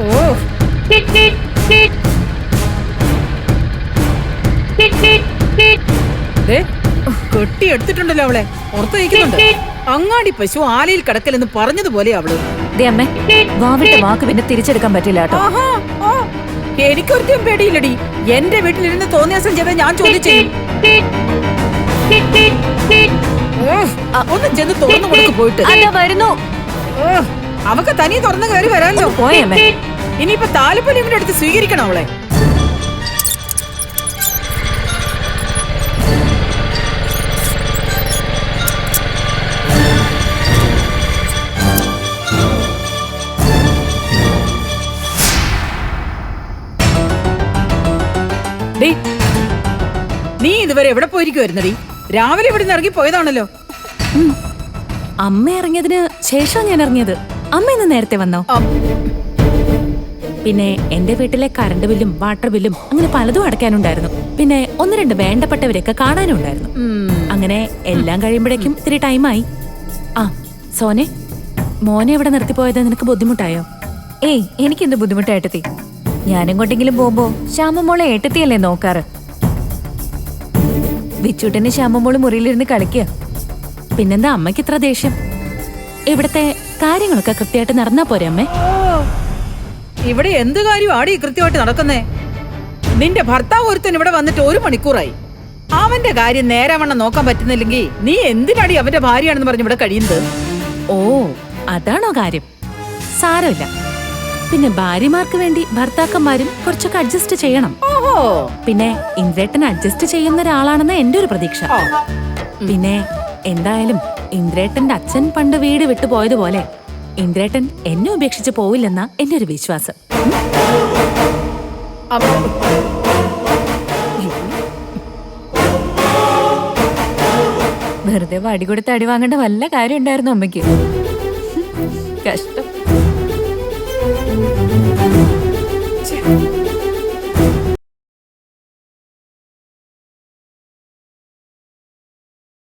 ഓ കെട്ടി എടുത്തിട്ടുണ്ടല്ലോ അവളെ, പുറത്ത് വയ്ക്കുന്നുണ്ട്. അങ്ങാടി പശു ആലയിൽ കിടക്കലെന്ന് പറഞ്ഞതുപോലെ അവള്. അമ്മേ, വാവിട്ട വാക്ക് പിന്നെ തിരിച്ചെടുക്കാൻ പറ്റില്ല കേട്ടോ. എനിക്കൊരുത്തും പേടിയില്ലടി. എന്റെ വീട്ടിലിരുന്ന് തോന്നിയാസം ചെയ്ത ഞാൻ ചോദിച്ചു ഒന്ന് ചെന്ന് തുറന്നു കൊടുക്ക് പോയിട്ട്. വരുന്നു. അവക്ക് തനി തുറന്നു കയറി വരാനോ. പോയമ്മേ, ഇനിയിപ്പൊ താലിപ്പൊലിയുടെ അടുത്ത് സ്വീകരിക്കണം അവളെ. നീ ഇതുവരെ എവിടെ പോയിരിക്കുവായിരുന്നടി? രാവിലെ ഇവിടെ നിന്ന് ഇറങ്ങി പോയതാണല്ലോ. അമ്മ ഇറങ്ങിയതിന് ശേഷം ഞാൻ ഇറങ്ങിയത്. അമ്മ ഇന്ന് നേരത്തെ വന്നോ? പിന്നെ എന്റെ വീട്ടിലെ കറണ്ട് ബില്ലും വാട്ടർ ബില്ലും അങ്ങനെ പലതും അടയ്ക്കാനുണ്ടായിരുന്നു. പിന്നെ ഒന്ന് രണ്ട് വേണ്ടപ്പെട്ടവരെയൊക്കെ കാണാനും ഉണ്ടായിരുന്നു. അങ്ങനെ എല്ലാം കഴിയുമ്പോഴേക്കും ഇത്തിരി ടൈമായി. ആ സോനെ, മോനെ ഇവിടെ നിർത്തിപ്പോയത് നിനക്ക് ബുദ്ധിമുട്ടായോ? ഏയ്, എനിക്കെന്ത് ബുദ്ധിമുട്ടായിട്ടെത്തി. ഞാനെങ്ങോട്ടെങ്കിലും പോകുമ്പോ ശ്യാമമോളെ ഏട്ടത്തിയല്ലേ നോക്കാറ്. വിച്ചൂട്ടന് ശ്യാമമോള് മുറിയിലിരുന്ന് കളിക്കുക. പിന്നെന്താ അമ്മയ്ക്ക് ഇത്ര ദേഷ്യം? ഇവിടത്തെ കാര്യങ്ങളൊക്കെ കൃത്യമായിട്ട് നടന്നാ പോരെ അമ്മേ? ഇവിടെ എന്ത് കാര്യം ആടി കൃത്യമായിട്ട് നടക്കുന്നേ? നിന്റെ ഭർത്താവ് ഒരുത്തൻ ഇവിടെ വന്നിട്ട് 1 മണിക്കൂറായി. അവന്റെ കാര്യം നേരവണ്ണം നോക്കാൻ പറ്റുന്നില്ലെങ്കിൽ നീ എന്തിനാടി അവന്റെ ഭാര്യയാണെന്ന് പറഞ്ഞ് ഇവിടെ കഴിയുന്നത്? ഓ, അതാണോ കാര്യം? സാരമില്ല. പിന്നെ ഭാര്യമാർക്ക് വേണ്ടി ഭർത്താക്കന്മാരും കുറച്ചൊക്കെ അഡ്ജസ്റ്റ് ചെയ്യണം. ഓഹോ, പിന്നെ ഇന്ദ്രേട്ടൻ അഡ്ജസ്റ്റ് ചെയ്യുന്ന ഒരാളാണെന്ന് എന്റെ ഒരു പ്രതീക്ഷ. പിന്നെ എന്തായാലും ഇന്ദ്രേട്ടന്റെ അച്ഛൻ പണ്ട് വീട് വിട്ടു പോയതുപോലെ ഇന്ദ്രേട്ടൻ എന്നെ ഉപേക്ഷിച്ച് പോവില്ലെന്ന എന്റെ ഒരു വിശ്വാസം. വെറുതെ വടി കൊടുത്ത് അടി വാങ്ങേണ്ട വല്ല കാര്യം ഉണ്ടായിരുന്നു അമ്മയ്ക്ക്. കഷ്ടം.